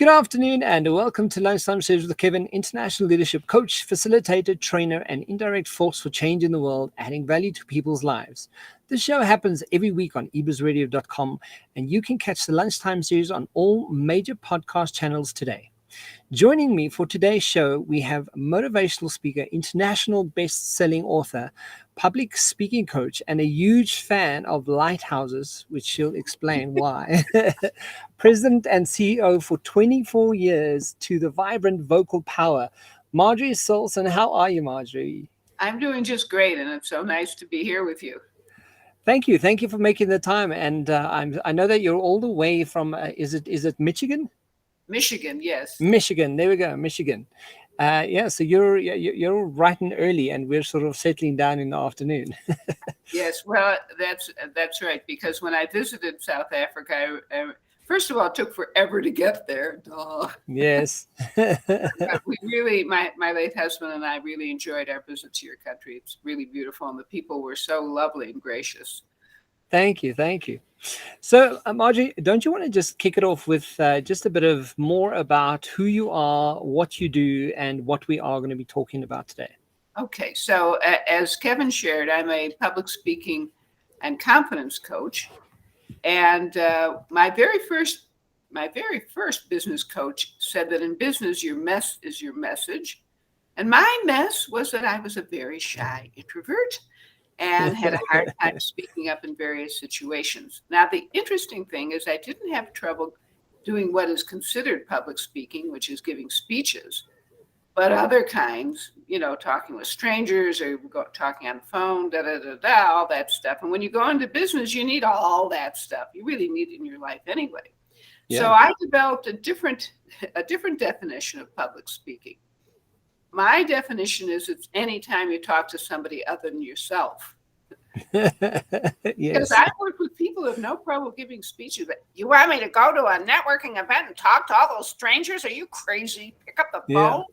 Good afternoon and welcome to Lunchtime Series with Kevin, international leadership coach, facilitator, trainer, and indirect force for change in the world, adding value to people's lives. This show happens every week on ebizradio.com, and you can catch the Lunchtime Series on all major podcast channels today. Joining me for today's show, we have motivational speaker, international best-selling author, public speaking coach, and a huge fan of lighthouses, which she'll explain why. President and CEO for 24 years to the vibrant vocal power, Marjorie Saulson. How are you, Marjorie? I'm doing just great, and it's so nice to be here with you. Thank you. Thank you for making the time. And I know that you're all the way from, is it Michigan? Michigan, yes. Michigan. There we go. Michigan. So you're right and early, and we're sort of settling down in the afternoon. Yes, well, that's right. Because when I visited South Africa, first of all, it took forever to get there. Duh. Yes. But we really, my late husband and I really enjoyed our visit to your country. It's really beautiful, and the people were so lovely and gracious. Thank you. So, Marjorie, don't you want to just kick it off with just a bit of more about who you are, what you do, and what we are going to be talking about today? Okay, so as Kevin shared, I'm a public speaking and confidence coach, and my very first business coach said that in business, your mess is your message, and my mess was that I was a very shy introvert and had a hard time speaking up in various situations. Now, the interesting thing is I didn't have trouble doing what is considered public speaking, which is giving speeches, but other kinds, talking with strangers or talking on the phone, all that stuff. And when you go into business, you need all that stuff. You really need it in your life anyway. Yeah. So I developed a different definition of public speaking. My definition is it's anytime you talk to somebody other than yourself. Yes. Because I work with people who have no problem giving speeches. But you want me to go to a networking event and talk to all those strangers? Are you crazy? Pick up the phone.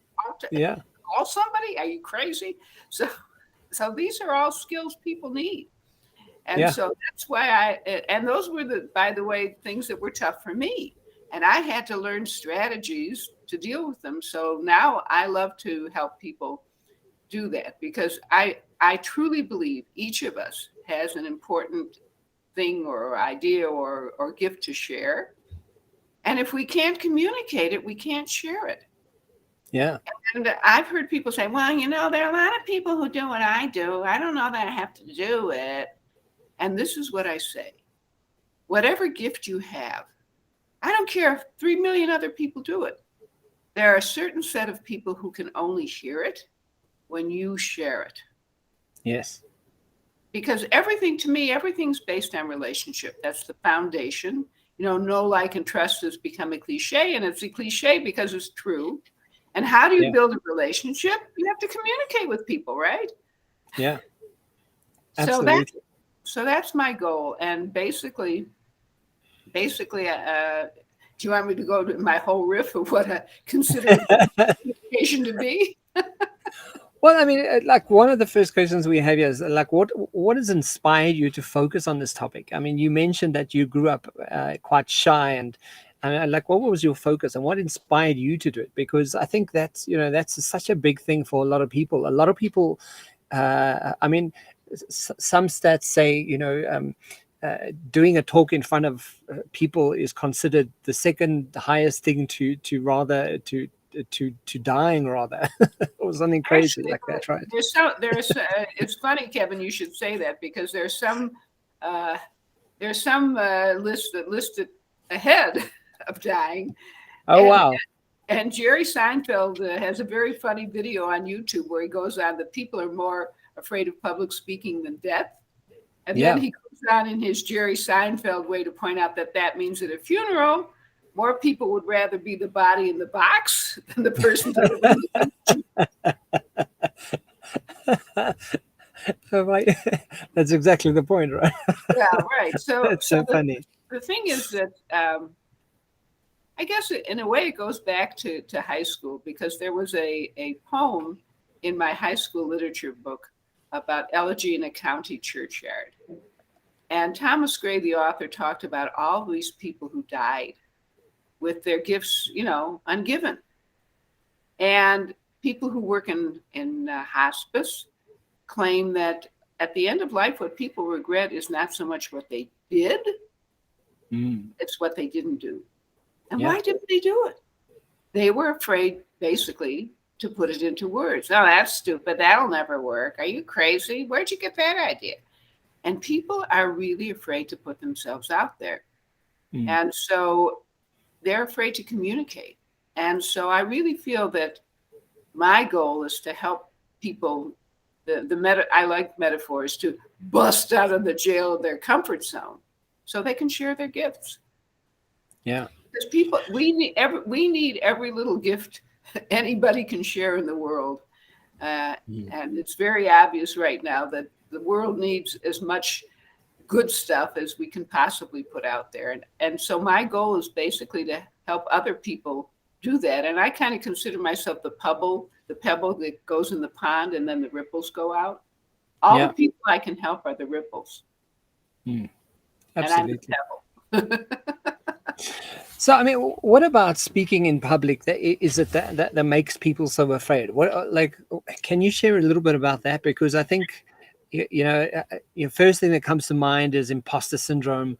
Yeah. Call somebody? Are you crazy? So these are all skills people need. And so that's why and those were by the way, things that were tough for me. And I had to learn strategies to deal with them. So now I love to help people do that because I truly believe each of us has an important thing or idea or gift to share. And if we can't communicate it, we can't share it. Yeah. And I've heard people say, well, there are a lot of people who do what I do. I don't know that I have to do it. And this is what I say. Whatever gift you have, I don't care if 3 million other people do it. There are a certain set of people who can only hear it when you share it. Yes. Because everything's based on relationship. That's the foundation. Know, like, and trust has become a cliche, and it's a cliche because it's true. And how do you build a relationship? You have to communicate with people, right? Yeah. Absolutely. So that's my goal. And basically, do you want me to go to my whole riff of what I consider communication to be? Well, I mean, like one of the first questions we have here is like, what has inspired you to focus on this topic? I mean, you mentioned that you grew up quite shy, and like, what was your focus and what inspired you to do it? Because I think that's such a big thing for a lot of people. A lot of people, I mean, some stats say, doing a talk in front of people is considered the second highest thing to dying rather, or something crazy. Actually, like that, right? It's funny, Kevin, you should say that because there's some list that listed ahead of dying. Wow. And Jerry Seinfeld has a very funny video on YouTube where he goes on that people are more afraid of public speaking than death. And then he goes on in his Jerry Seinfeld way to point out that means at a funeral, more people would rather be the body in the box than the person. Right. That's exactly the point, right? Yeah, right. So that's so funny. The thing is that I guess in a way it goes back to high school because there was a poem in my high school literature book about elegy in a county churchyard. And Thomas Gray, the author, talked about all these people who died with their gifts, ungiven. And people who work in hospice claim that at the end of life, what people regret is not so much what they did, it's what they didn't do. And why didn't they do it? They were afraid, basically, to put it into words. Oh, that's stupid. That'll never work. Are you crazy? Where'd you get that idea? And people are really afraid to put themselves out there. And so they're afraid to communicate. And so I really feel that my goal is to help people, I like metaphors, to bust out of the jail of their comfort zone so they can share their gifts. Yeah. Because we need every little gift anybody can share in the world. And it's very obvious right now that the world needs as much good stuff as we can possibly put out there. And so my goal is basically to help other people do that. And I kind of consider myself the pebble that goes in the pond and then the ripples go out. All the people I can help are the ripples. Absolutely. And I'm the pebble. So, I mean, what about speaking in public? Is it that makes people so afraid? Can you share a little bit about that? Because I think, first thing that comes to mind is imposter syndrome.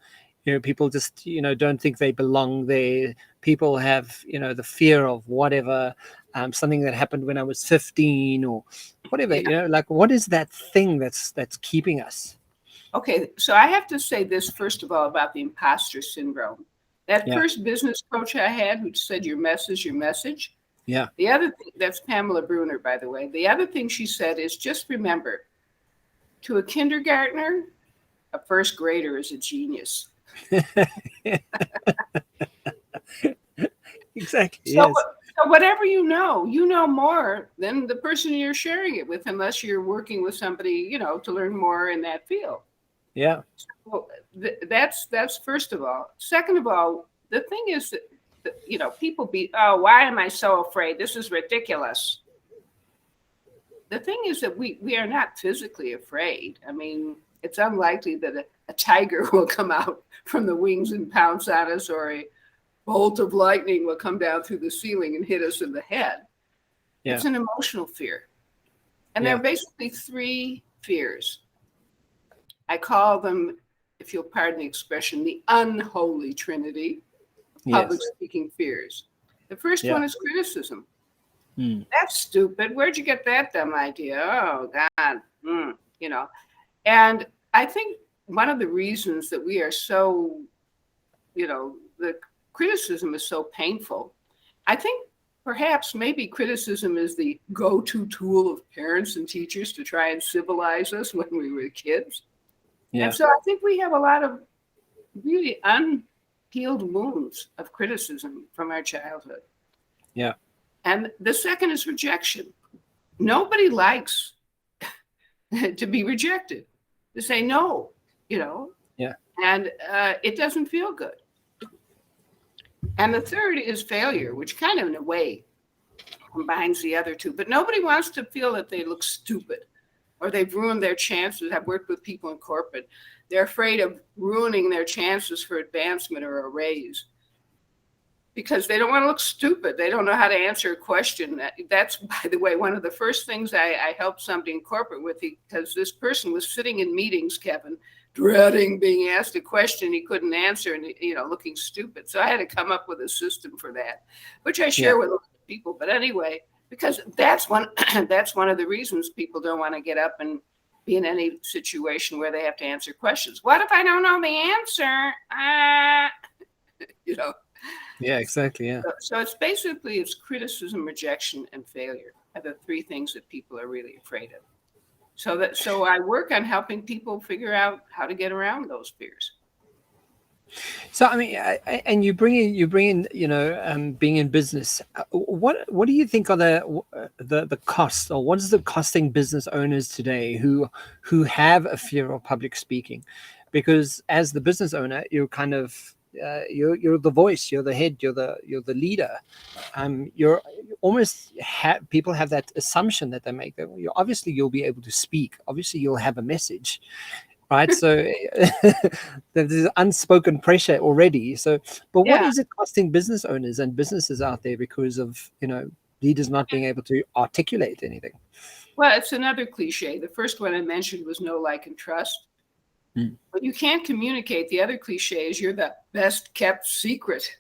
People just, don't think they belong there. People have, the fear of whatever, something that happened when I was 15 or whatever, what is that thing that's keeping us? Okay, so I have to say this, first of all, about the imposter syndrome. That first business coach I had who said, your message, your message. Yeah. The other thing, that's Pamela Bruner, by the way. The other thing she said is just remember, to a kindergartner, a first grader is a genius. Exactly. So, yes. So whatever you know more than the person you're sharing it with, unless you're working with somebody, to learn more in that field. Yeah. So that's first of all. Second of all, the thing is that, people why am I so afraid? This is ridiculous. The thing is that we are not physically afraid. I mean, it's unlikely that a tiger will come out from the wings and pounce on us, or a bolt of lightning will come down through the ceiling and hit us in the head. Yeah. It's an emotional fear. And there are basically three fears. I call them, if you'll pardon the expression, the unholy trinity of public speaking fears. The first one is criticism. That's stupid. Where'd you get that dumb idea? Oh, God. And I think one of the reasons that we are so, the criticism is so painful, I think perhaps maybe criticism is the go-to tool of parents and teachers to try and civilize us when we were kids. Yeah. And so I think we have a lot of really unhealed wounds of criticism from our childhood. Yeah. And the second is rejection. Nobody likes to be rejected, to say no, Yeah. And it doesn't feel good. And the third is failure, which kind of in a way combines the other two. But nobody wants to feel that they look stupid or they've ruined their chances. I've worked with people in corporate. They're afraid of ruining their chances for advancement or a raise because they don't want to look stupid. They don't know how to answer a question. That's, by the way, one of the first things I helped somebody in corporate with, because this person was sitting in meetings, Kevin, dreading being asked a question he couldn't answer and, looking stupid. So I had to come up with a system for that, which I share with people. But anyway, because that's one of the reasons people don't want to get up and be in any situation where they have to answer questions. What if I don't know the answer? Yeah, exactly. Yeah. So it's criticism, rejection, and failure are the three things that people are really afraid of. So I work on helping people figure out how to get around those fears. So I mean, and you bring in, being in business. What do you think are the costs, or what is the costing business owners today who have a fear of public speaking? Because as the business owner, you're kind of you're the voice, you're the head, you're the leader. You're almost people have that assumption that they make that obviously you'll be able to speak, obviously you'll have a message. right? So there's unspoken pressure already. So, but what Yeah. is it costing business owners and businesses out there because of, leaders not being able to articulate anything? Well, it's another cliche. The first one I mentioned was know, like, and trust. Mm. But you can't communicate. The other cliche is you're the best kept secret.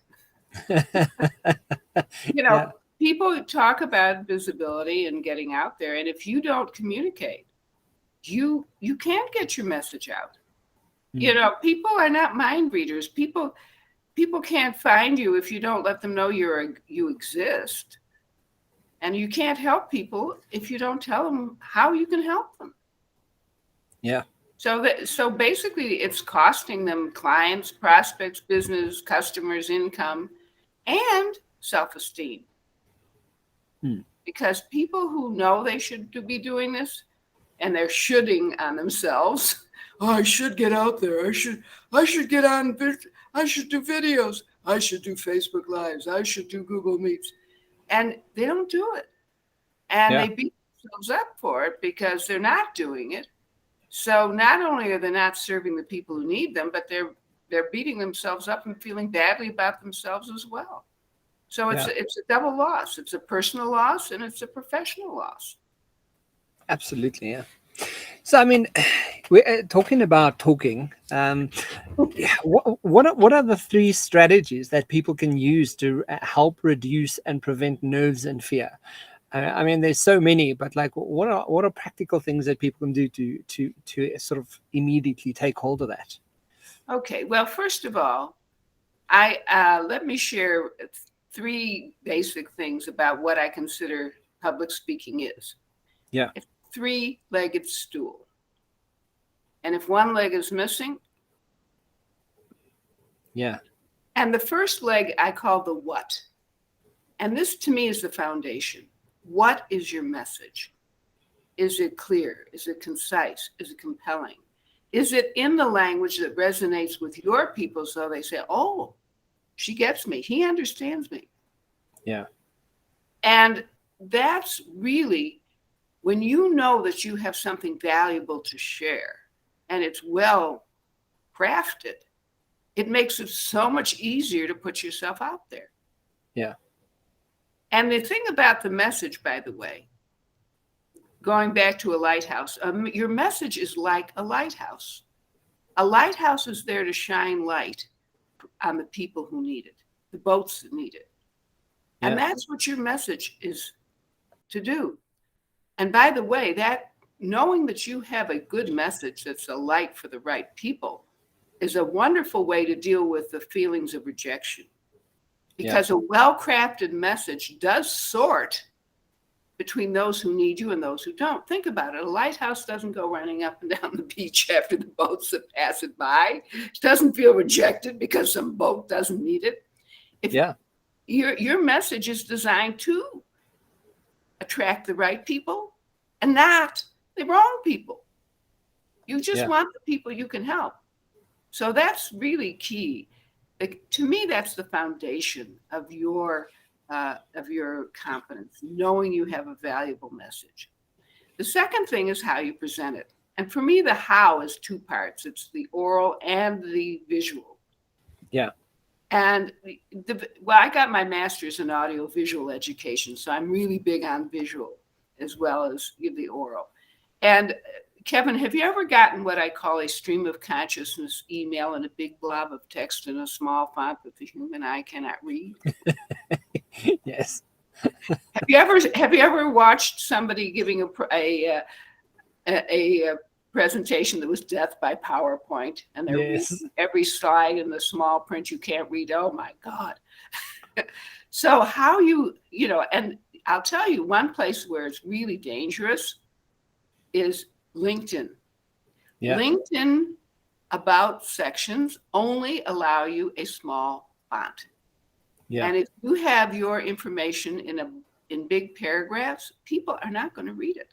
Yeah. People talk about visibility and getting out there, and if you don't communicate, you can't get your message out. People are not mind readers. People can't find you if you don't let them know you exist. And you can't help people if you don't tell them how you can help them. Yeah. So basically, it's costing them clients, prospects, business, customers, income, and self-esteem. Because people who know they should be doing this, and they're shoulding on themselves. Oh, I should get out there. I should get on. I should do videos. I should do Facebook Lives. I should do Google Meets. And they don't do it. And they beat themselves up for it because they're not doing it. So not only are they not serving the people who need them, but they're beating themselves up and feeling badly about themselves as well. So it's a double loss. It's a personal loss and it's a professional loss. Absolutely, yeah. So, I mean, we're talking about talking. What are the 3 strategies that people can use to help reduce and prevent nerves and fear? I mean, there's so many, but like, what are practical things that people can do to sort of immediately take hold of that? Okay. Well, first of all, let me share 3 basic things about what I consider public speaking is. Yeah. It's a 3-legged stool. And if one leg is missing. Yeah. And the first leg I call the what. And this to me is the foundation. What is your message? Is it clear? Is it concise? Is it compelling? Is it in the language that resonates with your people so they say, oh, she gets me. He understands me. Yeah. And that's really when you know that you have something valuable to share and it's well crafted, it makes it so much easier to put yourself out there. Yeah. And the thing about the message, by the way, going back to a lighthouse, your message is like a lighthouse. A lighthouse is there to shine light on the people who need it, the boats that need it. And that's what your message is to do. And by the way, that knowing that you have a good message that's a light for the right people is a wonderful way to deal with the feelings of rejection. Because a well-crafted message does sort between those who need you and those who don't. Think about it. A lighthouse doesn't go running up and down the beach after the boats that pass it by. It doesn't feel rejected because some boat doesn't need it. Your message is designed to attract the right people and not the wrong people. You just want the people you can help. So that's really key. To me, that's the foundation of your competence, knowing you have a valuable message. The second thing is how you present it. And for me, the how is 2 parts. It's the oral and the visual. Yeah. And I got my master's in audio visual education, so I'm really big on visual as well as the oral. And Kevin, have you ever gotten what I call a stream of consciousness email in a big blob of text in a small font that the human eye cannot read? Yes. Have you ever watched somebody giving a presentation that was death by PowerPoint, and they're reading every slide in the small print you can't read? Oh my God! So how and I'll tell you one place where it's really dangerous is LinkedIn. LinkedIn about sections only allow you a small font. And if you have your information in big paragraphs, people are not going to read it.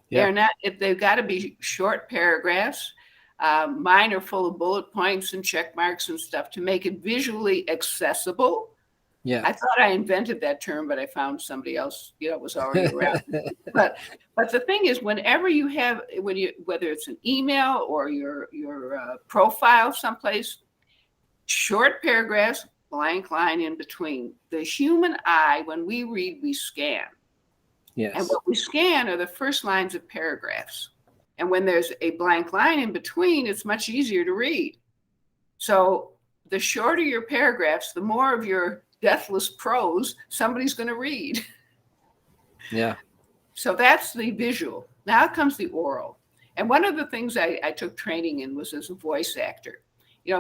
They're not. If they've got to be short paragraphs. Mine are full of bullet points and check marks and stuff to make it visually accessible. Yeah. I thought I invented that term, but I found somebody else, was already around. But the thing is, whenever you have, whether it's an email or your profile someplace, short paragraphs, blank line in between. The human eye, when we read, we scan. Yes. And what we scan are the first lines of paragraphs. And when there's a blank line in between, it's much easier to read. So the shorter your paragraphs, the more of your deathless prose somebody's going to read. Yeah. So that's the visual. Now comes the oral. And one of the things I took training in was as a voice actor.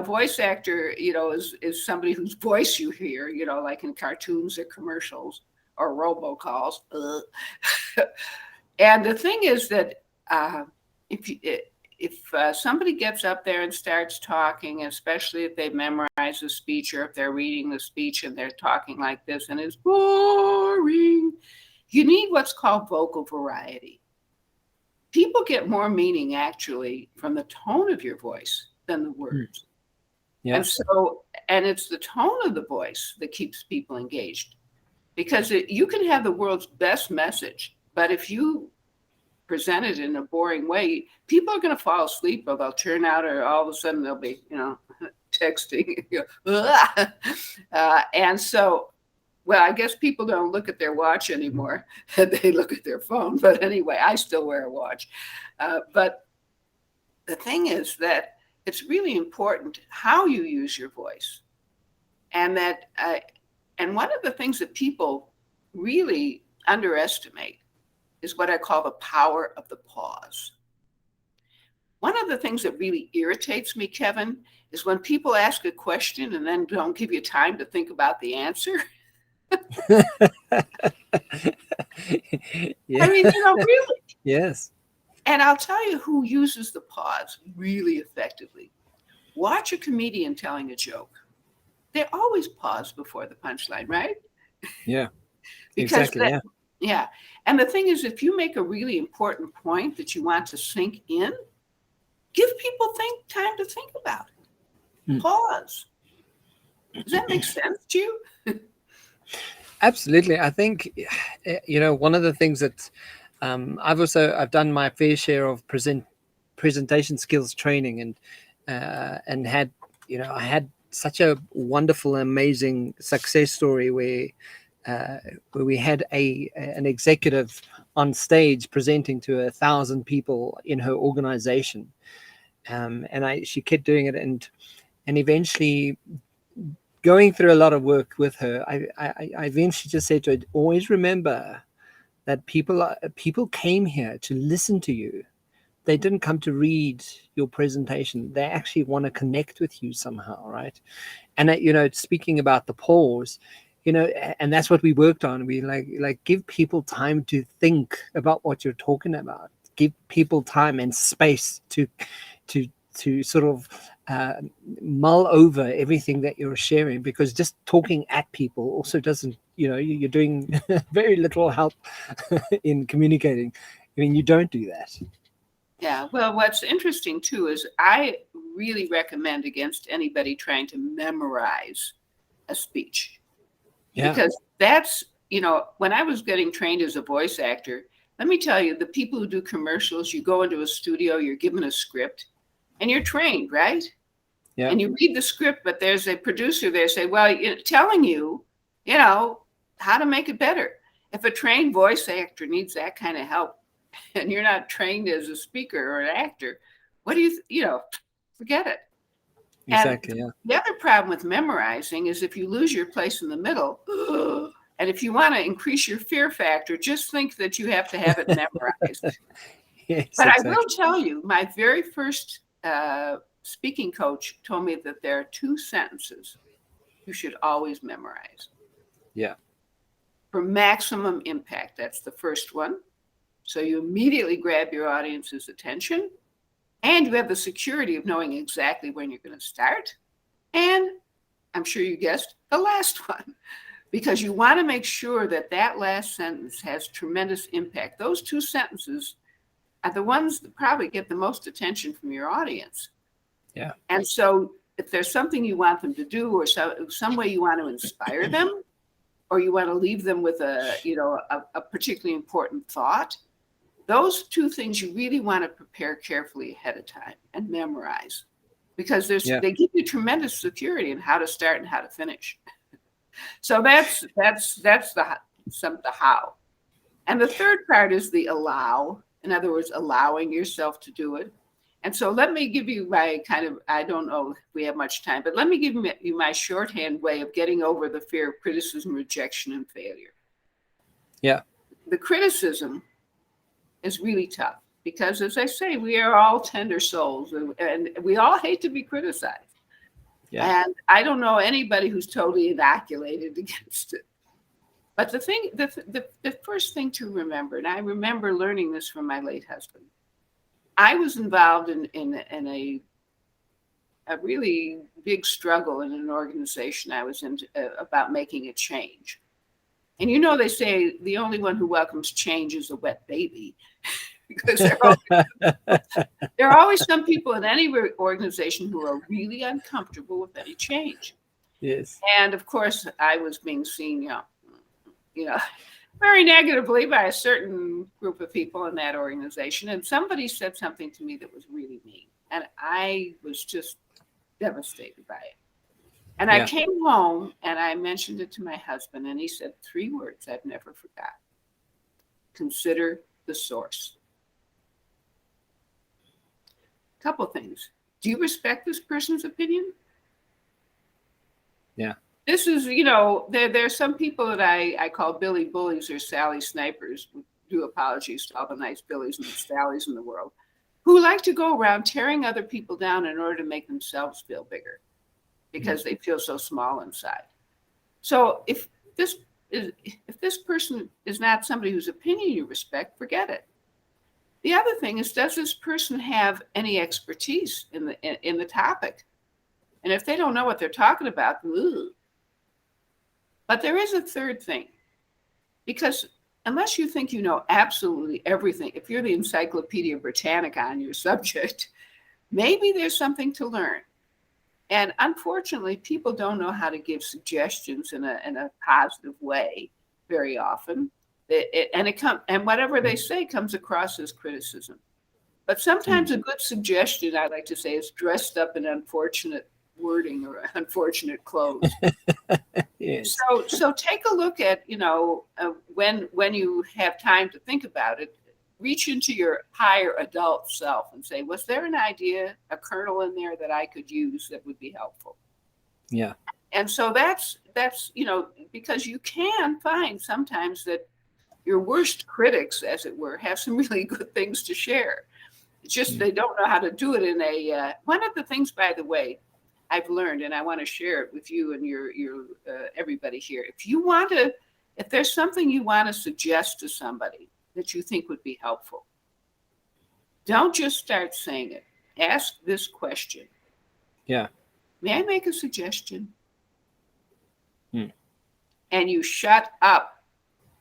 Voice actor, is somebody whose voice you hear, like in cartoons or commercials or robocalls. And the thing is that if somebody gets up there and starts talking, especially if they memorize the speech or if they're reading the speech and they're talking like this and it's boring, you need what's called vocal variety. People get more meaning actually from the tone of your voice than the words. Yeah. And it's the tone of the voice that keeps people engaged, because you can have the world's best message, but if you present it in a boring way, people are going to fall asleep, or they'll turn out, or all of a sudden they'll be, texting. And so, well, I guess people don't look at their watch anymore. They look at their phone. But anyway, I still wear a watch. But the thing is that it's really important how you use your voice. And that, and one of the things that people really underestimate is what I call the power of the pause. One of the things that really irritates me, Kevin, is when people ask a question and then don't give you time to think about the answer. Yeah. I mean, really. Yes. And I'll tell you who uses the pause really effectively. Watch a comedian telling a joke. They always pause before the punchline, right? Yeah. Because exactly. Yeah. And the thing is, if you make a really important point that you want to sink in, give people time to think about it. Pause. Does that make sense to you? Absolutely. I think, one of the things that I've done my fair share of presentation skills training, and had, I had such a wonderful, amazing success story where we had an executive on stage presenting to 1,000 people in her organization, and she kept doing it, and eventually, going through a lot of work with her, I eventually just said to her, always remember that people came here to listen to you. They didn't come to read your presentation. They actually want to connect with you somehow, right? And speaking about the pause, and that's what we worked on. We like give people time to think about what you're talking about. Give people time and space to sort of mull over everything that you're sharing, because just talking at people also doesn't, you're doing very little help in communicating. I mean, you don't do that. Yeah. Well, what's interesting too is I really recommend against anybody trying to memorize a speech. Yeah. Because that's, when I was getting trained as a voice actor, let me tell you, the people who do commercials, you go into a studio, you're given a script, and you're trained, right? Yeah. And you read the script, but there's a producer there say, well, telling you, how to make it better. If a trained voice actor needs that kind of help, and you're not trained as a speaker or an actor, what do you forget it. Exactly. And the other problem with memorizing is if you lose your place in the middle, and if you want to increase your fear factor, just think that you have to have it memorized. Yes, but exactly. I will tell you, my very first speaking coach told me that there are 2 sentences you should always memorize. Yeah. For maximum impact, that's the first one. So you immediately grab your audience's attention, and you have the security of knowing exactly when you're going to start. And I'm sure you guessed the last one, because you want to make sure that that last sentence has tremendous impact. Those 2 sentences are the ones that probably get the most attention from your audience. Yeah. And so if there's something you want them to do, or some way you want to inspire them, or you want to leave them with a particularly important thought. Those two things you really want to prepare carefully ahead of time and memorize, because they give you tremendous security in how to start and how to finish. So that's the how. And the third part is the allow. In other words, allowing yourself to do it. And so let me give you my I don't know if we have much time, but let me give you my shorthand way of getting over the fear of criticism, rejection, and failure. Yeah. The criticism is really tough because, as I say, we are all tender souls and we all hate to be criticized. Yeah. And I don't know anybody who's totally inoculated against it. But the first thing to remember, and I remember learning this from my late husband, I was involved in a really big struggle in an organization I was in about making a change. And they say the only one who welcomes change is a wet baby. Because there are always some people in any organization who are really uncomfortable with any change. Yes. And of course, I was being seen, very negatively by a certain group of people in that organization. And somebody said something to me that was really mean. And I was just devastated by it. And I came home and I mentioned it to my husband, and he said 3 words I've never forgot. Consider the source. Couple things. Do you respect this person's opinion? Yeah. This is, there's some people that I call Billy Bullies or Sally Snipers. Do apologies to all the nice Billies and Sallys in the world, who like to go around tearing other people down in order to make themselves feel bigger because they feel so small inside. So if this person is not somebody whose opinion you respect, forget it. The other thing is, does this person have any expertise in the topic? And if they don't know what they're talking about, ugh. But there is a third thing, because unless you think you know absolutely everything, if you're the Encyclopedia Britannica on your subject, maybe there's something to learn. And unfortunately, people don't know how to give suggestions in a positive way very often. And whatever they say comes across as criticism. But sometimes a good suggestion, I like to say, is dressed up in unfortunate wording or unfortunate clothes. Yes. So take a look at, when you have time to think about it, reach into your higher adult self and say, was there an idea, a kernel in there that I could use that would be helpful? Yeah. And so that's because you can find sometimes that your worst critics, as it were, have some really good things to share. It's just they don't know how to do it in a. One of the things, by the way, I've learned, and I want to share it with you and your everybody here. If there's something you want to suggest to somebody that you think would be helpful, don't just start saying it. Ask this question. Yeah. May I make a suggestion? And you shut up.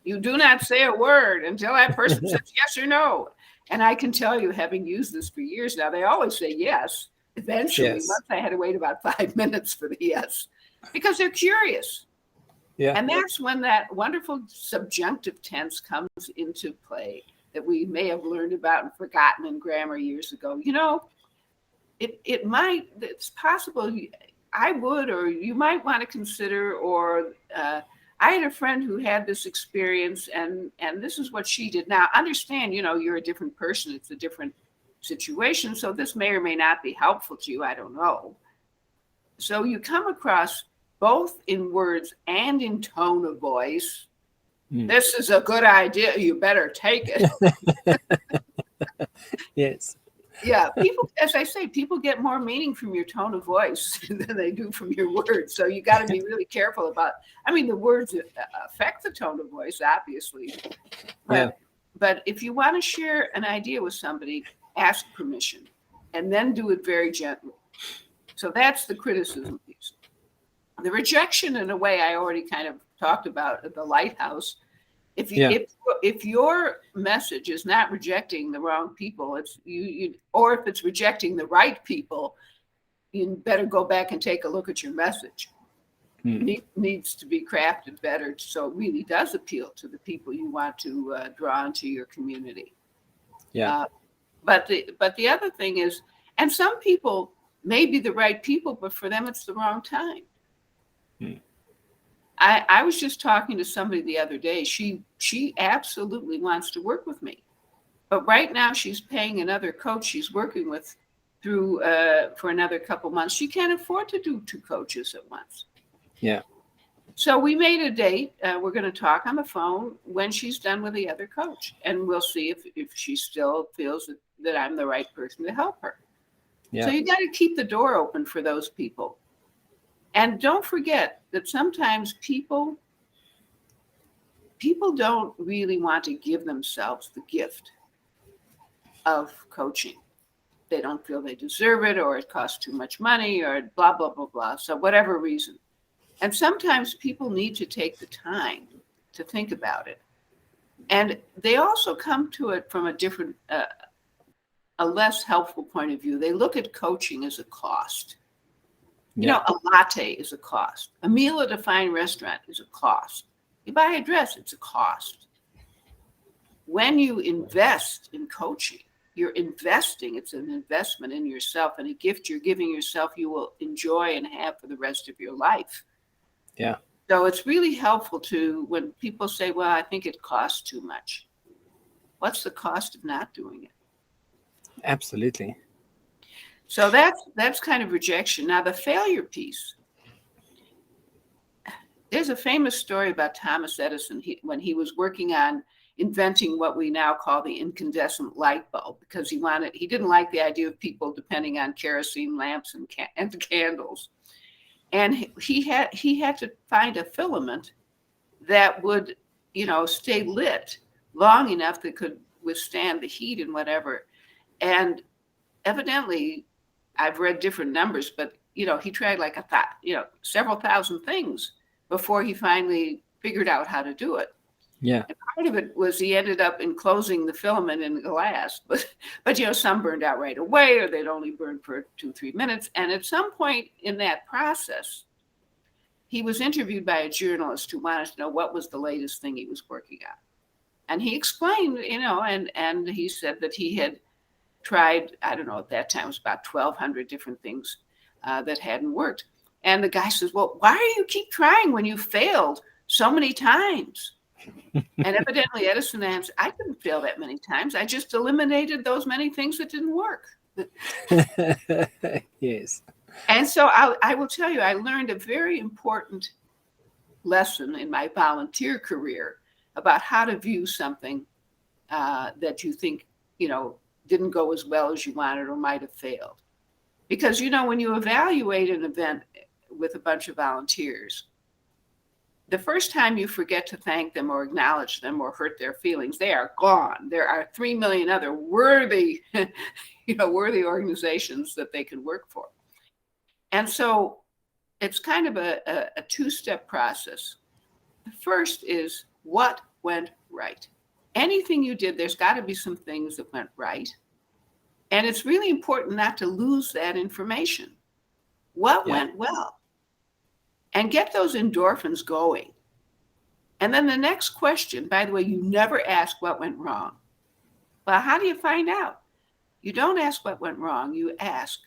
You do not say a word until that person says yes or no. And I can tell you, having used this for years now, they always say yes. Eventually, once I had to wait about 5 minutes for the yes, because they're curious. Yeah. And that's when that wonderful subjunctive tense comes into play that we may have learned about and forgotten in grammar years ago. It's possible I would, or you might want to consider, or I had a friend who had this experience, and this is what she did. Now, understand, you're a different person. It's a different situation. So this may or may not be helpful to you. I don't know. So you come across both in words and in tone of voice. This is a good idea. You better take it. Yes. Yeah. People, as I say, people get more meaning from your tone of voice than they do from your words. So you got to be really careful about, the words affect the tone of voice, obviously. But if you want to share an idea with somebody, ask permission and then do it very gently. So that's the criticism piece. The rejection, in a way, I already kind of talked about at the lighthouse. If your message is not rejecting the wrong people, it's you, or if it's rejecting the right people, you better go back and take a look at your message. needs to be crafted better so it really does appeal to the people you want to draw into your community. Yeah. But the other thing is, and some people may be the right people, but for them it's the wrong time. I was just talking to somebody the other day. She absolutely wants to work with me, but right now she's paying another coach she's working with through for another couple months. She can't afford to do 2 coaches at once. Yeah. So we made a date. We're going to talk on the phone when she's done with the other coach, and we'll see if she still feels that I'm the right person to help her. Yeah. So you got to keep the door open for those people. And don't forget that sometimes people don't really want to give themselves the gift of coaching. They don't feel they deserve it, or it costs too much money, or blah, blah, blah, blah. So whatever reason. And sometimes people need to take the time to think about it. And they also come to it from a different, a less helpful point of view. They look at coaching as a cost. You know, a latte is a cost. A meal at a fine restaurant is a cost. You buy a dress, it's a cost. When you invest in coaching, you're investing. It's an investment in yourself and a gift you're giving yourself you will enjoy and have for the rest of your life. Yeah. So it's really helpful to, when people say, well, I think it costs too much. What's the cost of not doing it? Absolutely. So that's kind of rejection. Now, the failure piece. There's a famous story about Thomas Edison when he was working on inventing what we now call the incandescent light bulb, because he didn't like the idea of people depending on kerosene lamps and candles. And he had to find a filament that would, stay lit long enough that could withstand the heat and whatever. And evidently, I've read different numbers, but he tried like several thousand things before he finally figured out how to do it. Yeah. And part of it was he ended up enclosing the filament in glass, but some burned out right away, or they'd only burn for 2-3 minutes. And at some point in that process, he was interviewed by a journalist who wanted to know what was the latest thing he was working on. And he explained, and he said that he had tried, I don't know, at that time it was about 1,200 different things that hadn't worked. And the guy says, well, why do you keep trying when you failed so many times? And evidently Edison answered, I didn't fail that many times. I just eliminated those many things that didn't work. Yes. And so I will tell you, I learned a very important lesson in my volunteer career about how to view something that you think, didn't go as well as you wanted or might have failed. Because, when you evaluate an event with a bunch of volunteers, the first time you forget to thank them or acknowledge them or hurt their feelings, they are gone. There are 3 million other worthy, worthy organizations that they can work for. And so it's kind of a 2-step process. The first is what went right. Anything you did, there's got to be some things that went right. And it's really important not to lose that information. What went well? And get those endorphins going. And then the next question, by the way, you never ask what went wrong. Well, how do you find out? You don't ask what went wrong. You ask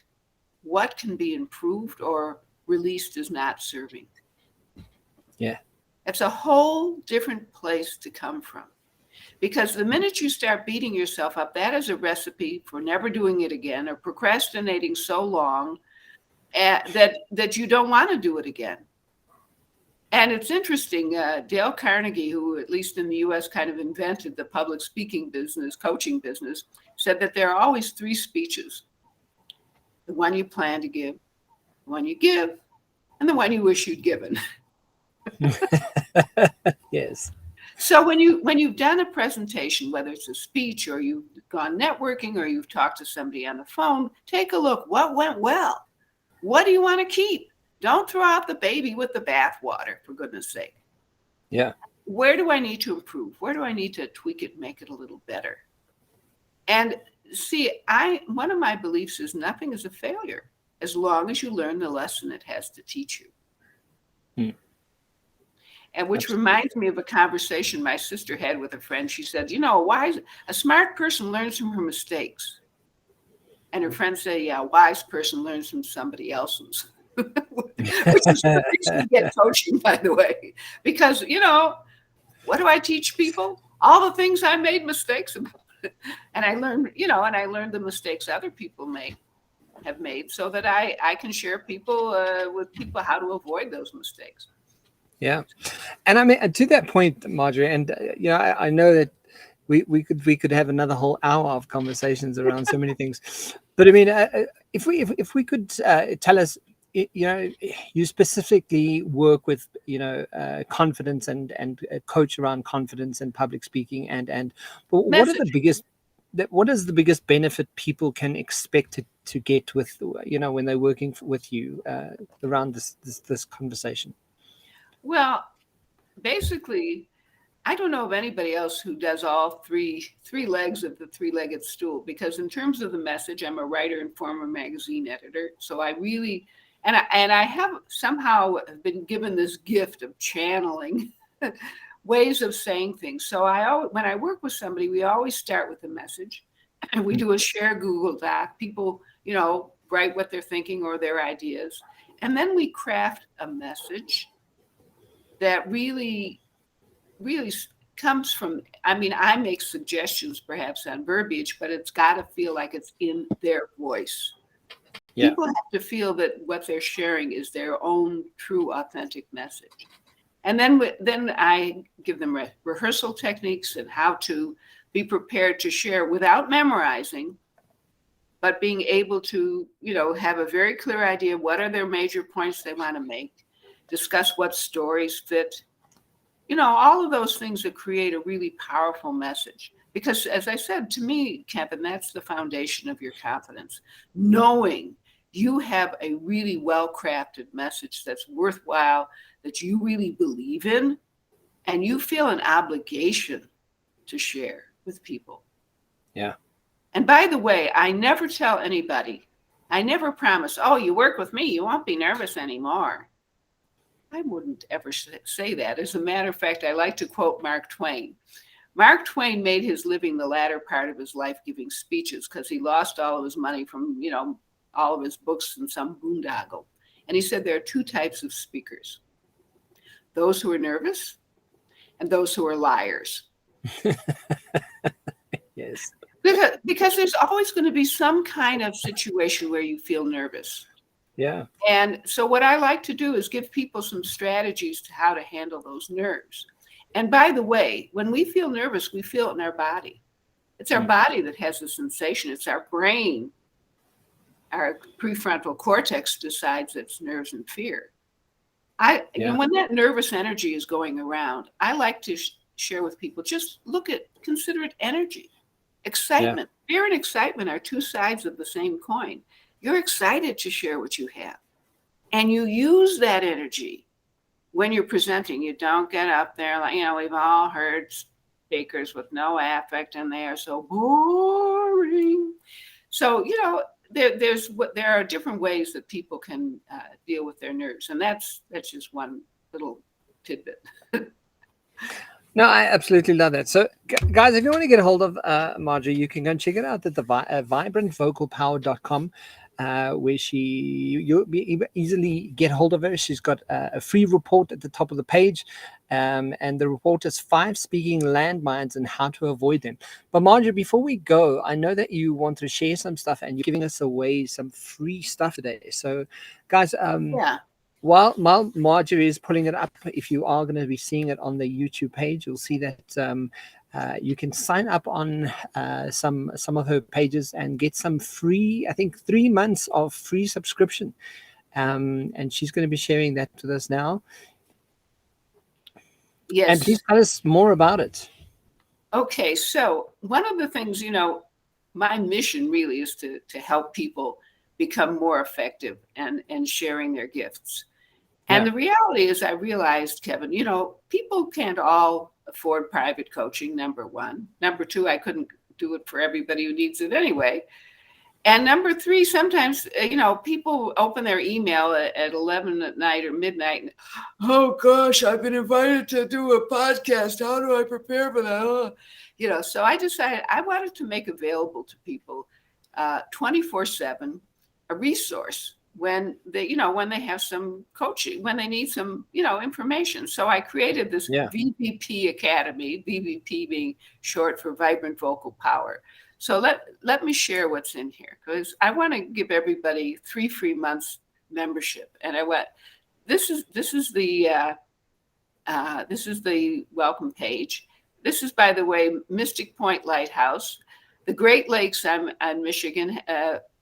what can be improved or released as not serving. Yeah. It's a whole different place to come from. Because the minute you start beating yourself up, that is a recipe for never doing it again or procrastinating so long that you don't want to do it again. And it's interesting, Dale Carnegie, who at least in the US kind of invented the public speaking business, coaching business, said that there are always 3 speeches. The one you plan to give, the one you give, and the one you wish you'd given. Yes. So when you've done a presentation, whether it's a speech or you've gone networking or you've talked to somebody on the phone, take a look. What went well? What do you want to keep? Don't throw out the baby with the bathwater, for goodness sake. Yeah. Where do I need to improve? Where do I need to tweak it, make it a little better? And see, one of my beliefs is nothing is a failure as long as you learn the lesson it has to teach you. Hmm. And which Absolutely. reminds me of a conversation my sister had with a friend. She said, a smart person learns from her mistakes. And her friend said, yeah, a wise person learns from somebody else's, which is the reason to get coaching, by the way. Because, what do I teach people? All the things I made mistakes about. And I learned, the mistakes other people have made so that I can share with people how to avoid those mistakes. Yeah. And I mean, to that point, Marjorie, and I know that we could have another whole hour of conversations around so many things, but I mean, if we could tell us, you specifically work with confidence and coach around confidence and public speaking, and but what is the biggest benefit people can expect to get with when they're working with you around this conversation? Well, basically, I don't know of anybody else who does all three legs of the three-legged stool, because in terms of the message, I'm a writer and former magazine editor. So I really, and I have somehow been given this gift of channeling ways of saying things. So when I work with somebody, we always start with the message, and we do a share Google Doc. People, write what they're thinking or their ideas. And then we craft a message that really comes from, I make suggestions perhaps on verbiage, but it's got to feel like it's in their voice. Yeah. People have to feel that what they're sharing is their own true, authentic message. And then I give them rehearsal techniques and how to be prepared to share without memorizing, but being able to, have a very clear idea what are their major points they want to make, discuss what stories fit, all of those things that create a really powerful message. Because as I said, to me, Kevin, that's the foundation of your confidence. Knowing you have a really well-crafted message that's worthwhile, that you really believe in, and you feel an obligation to share with people. Yeah. And by the way, I never tell anybody, I never promise, oh, you work with me, you won't be nervous anymore. I wouldn't ever say that. As a matter of fact, I like to quote Mark Twain. Mark Twain made his living the latter part of his life giving speeches because he lost all of his money from, all of his books in some boondoggle. And he said there are two types of speakers: those who are nervous and those who are liars. Yes. Because there's always going to be some kind of situation where you feel nervous. Yeah. And so what I like to do is give people some strategies to how to handle those nerves. And by the way, when we feel nervous, we feel it in our body. It's our body that has the sensation. It's our brain, our prefrontal cortex decides it's nerves and fear. When that nervous energy is going around, I like to share with people, just consider it energy. Excitement. Yeah. Fear and excitement are two sides of the same coin. You're excited to share what you have. And you use that energy when you're presenting. You don't get up there like, we've all heard speakers with no affect and they are so boring. So, there are different ways that people can deal with their nerves. And that's just one little tidbit. No, I absolutely love that. So, guys, if you want to get a hold of Marjorie, you can go and check it out at the vibrantvocalpower.com, where you'll be easily get hold of her. She's got a free report at the top of the page, and the report is 5 speaking landmines and how to avoid them. But Marjorie, before we go, I know that you want to share some stuff, and you're giving us away some free stuff today. So, guys, While Marjorie is pulling it up, if you are going to be seeing it on the YouTube page, you'll see that you can sign up on some of her pages and get some free, I think 3 months of free subscription. And she's going to be sharing that with us now. Yes. And please tell us more about it. Okay, so one of the things, my mission really is to help people become more effective and sharing their gifts. And the reality is, I realized, Kevin, people can't all afford private coaching, number one. Number two, I couldn't do it for everybody who needs it anyway. And number three, sometimes, people open their email at 11 at night or midnight. And, oh, gosh, I've been invited to do a podcast. How do I prepare for that? So I decided I wanted to make available to people 24/7 a resource when they have some coaching, when they need some, information. So I created this VVP Academy, VVP being short for Vibrant Vocal Power. So let me share what's in here, because I want to give everybody 3 free months membership. And this is the welcome page. This is, by the way, Mystic Point Lighthouse, the Great Lakes. I'm on Michigan,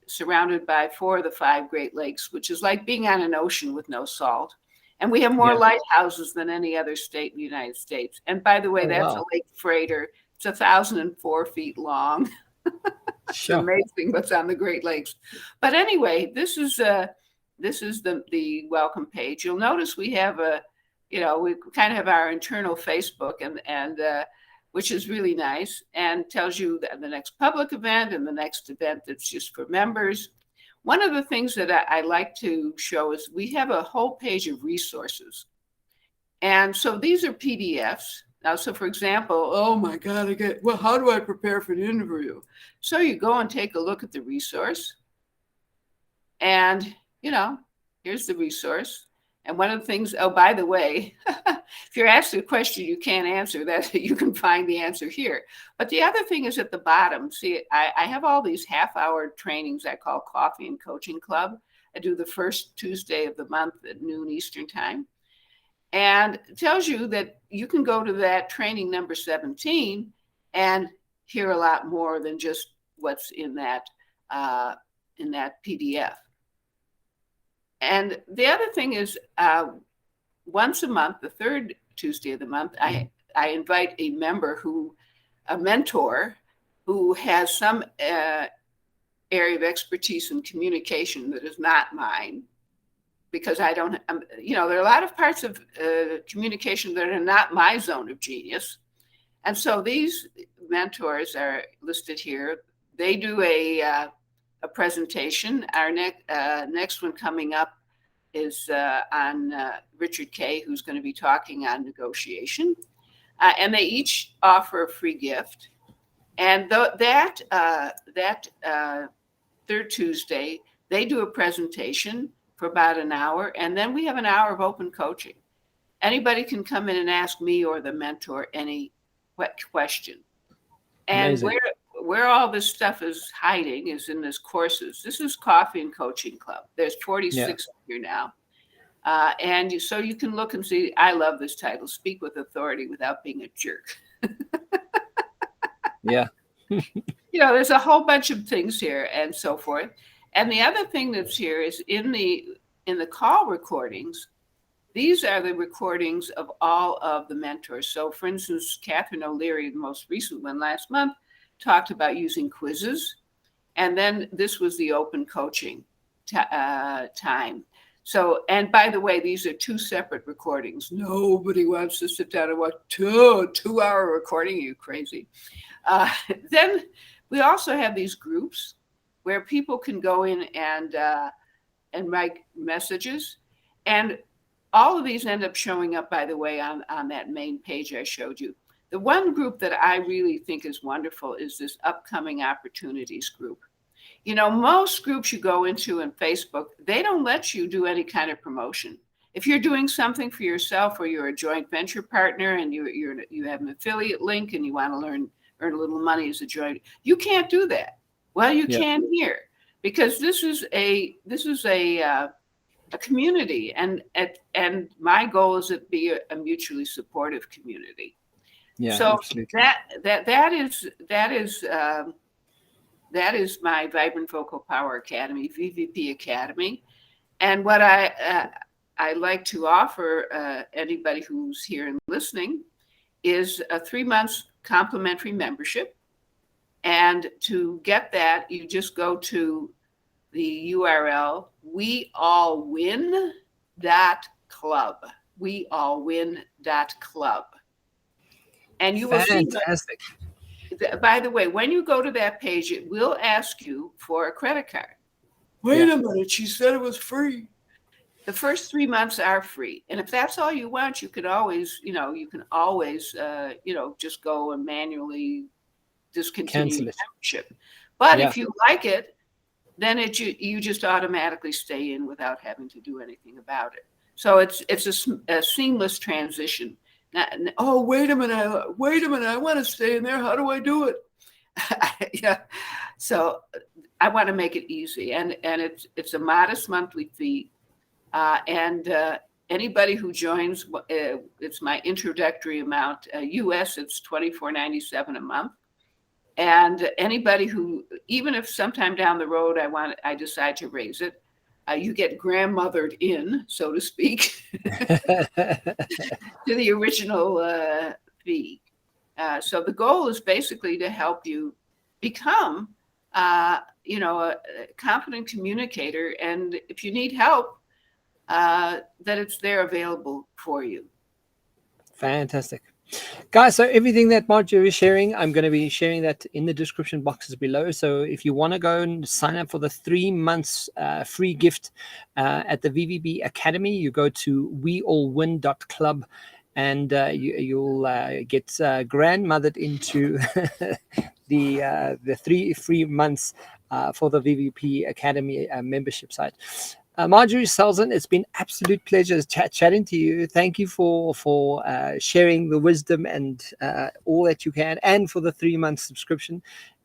surrounded by 4 of the 5 Great Lakes, which is like being on an ocean with no salt. And we have more lighthouses than any other state in the United States. And by the way, that's a lake freighter. It's 1,004 feet long. It's amazing what's on the Great Lakes. But anyway, this is the welcome page. You'll notice we have we kind of have our internal Facebook, and which is really nice, and tells you the next public event and the next event that's just for members. One of the things that I like to show is we have a whole page of resources. And so these are PDFs. Now, so for example, oh my God, how do I prepare for an interview? So you go and take a look at the resource, and, here's the resource. And one of the things, oh, by the way, if you're asked a question you can't answer, that you can find the answer here. But the other thing is at the bottom. See, I have all these half-hour trainings I call Coffee and Coaching Club. I do the first Tuesday of the month at noon Eastern time. And it tells you that you can go to that training number 17 and hear a lot more than just what's in that PDF. And the other thing is, once a month, the third Tuesday of the month, I invite a mentor who has some area of expertise in communication that is not mine, because I don't, there are a lot of parts of communication that are not my zone of genius. And so these mentors are listed here. They do a presentation. Our next one coming up is on Richard Kay, who's going to be talking on negotiation. And they each offer a free gift. And that third Tuesday, they do a presentation for about an hour, and then we have an hour of open coaching. Anybody can come in and ask me or the mentor any question. And where all this stuff is hiding is in this courses. This is Coffee and Coaching Club. There's 46 here now. So you can look and see, I love this title, Speak with Authority Without Being a Jerk. There's a whole bunch of things here and so forth. And the other thing that's here is in the call recordings, these are the recordings of all of the mentors. So for instance, Catherine O'Leary, the most recent one last month, talked about using quizzes. And then this was the open coaching time. So, and by the way, these are 2 separate recordings. Nobody wants to sit down and watch 2-hour recording. Are you crazy? Then we also have these groups where people can go in and write messages. And all of these end up showing up, by the way, on that main page I showed you. The one group that I really think is wonderful is this Upcoming Opportunities group. Most groups you go into in Facebook, they don't let you do any kind of promotion. If you're doing something for yourself, or you're a joint venture partner and you have an affiliate link and you want to earn a little money as a joint, you can't do that. Well, you can here, because this is a community, and my goal is to be a mutually supportive community. So absolutely. That is my Vibrant Vocal Power Academy, VVP Academy. And what I like to offer anybody who's here and listening is a 3 months complimentary membership. And to get that, you just go to the URL, weallwin.club, weallwin.club. And you will fantastic. by the way, when you go to that page, it will ask you for a credit card. Wait a minute, she said it was free. The first 3 months are free. And if that's all you want, you can always, just go and manually discontinue your membership. But if you like it, then you just automatically stay in without having to do anything about it. So it's a seamless transition. Oh, wait a minute, I want to stay in there. How do I do it? Yeah. So I want to make it easy. And it's a modest monthly fee. And anybody who joins, it's my introductory amount. US, it's $24.97 a month. And anybody who, even if sometime down the road I decide to raise it, you get grandmothered in, so to speak, to the original fee. So the goal is basically to help you become, a confident communicator. And if you need help, that it's there available for you. Fantastic. Guys, so everything that Marjorie is sharing, I'm going to be sharing that in the description boxes below. So if you want to go and sign up for the 3 months free gift at the VVB Academy, you go to weallwin.club and you'll get grandmothered into the 3 free months for the VVP Academy membership site. Marjorie Saulson, it's been absolute pleasure chatting to you. Thank you for sharing the wisdom and all that you can, and for the 3 month subscription.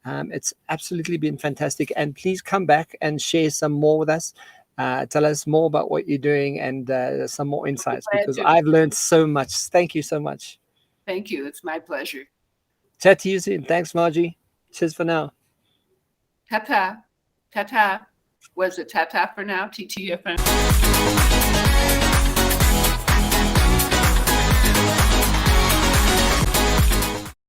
It's absolutely been fantastic. And please come back and share some more with us. Tell us more about what you're doing and some more insights, because I've learned so much. Thank you so much. Thank you. It's my pleasure. Chat to you soon. Thanks, Marjorie. Cheers for now. Ta-ta. Ta-ta. Was it ta-ta for now? TTFN.